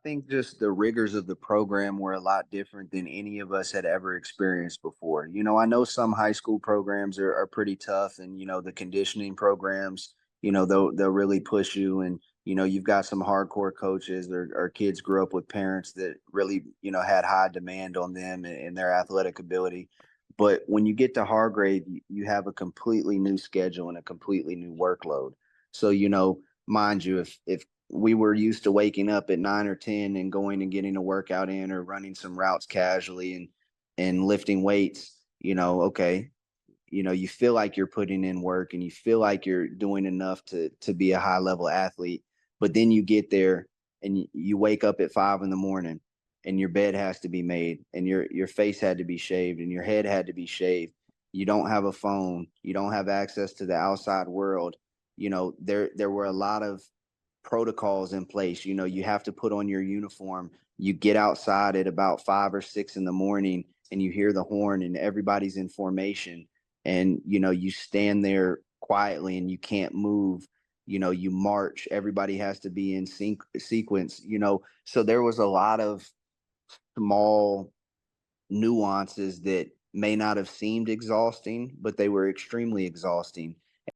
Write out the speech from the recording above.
think just the rigors of the program were a lot different than any of us had ever experienced before. I know some high school programs are pretty tough, and the conditioning programs, they'll really push you, and you've got some hardcore coaches or kids grew up with parents that really had high demand on them and their athletic ability. But when you get to Hargrave, you have a completely new schedule and a completely new workload. So mind you, if we were used to waking up at 9 or 10 and going and getting a workout in or running some routes casually and lifting weights, okay, you feel like you're putting in work and you feel like you're doing enough to be a high level athlete. But then you get there and you wake up at 5 in the morning and your bed has to be made and your face had to be shaved and your head had to be shaved. You don't have a phone, you don't have access to the outside world. There were a lot of protocols in place. You have to put on your uniform. You get outside at about 5 or 6 in the morning and you hear the horn and everybody's in formation. And, you stand there quietly and you can't move. You march. Everybody has to be in sequence, So there was a lot of small nuances that may not have seemed exhausting, but they were extremely exhausting.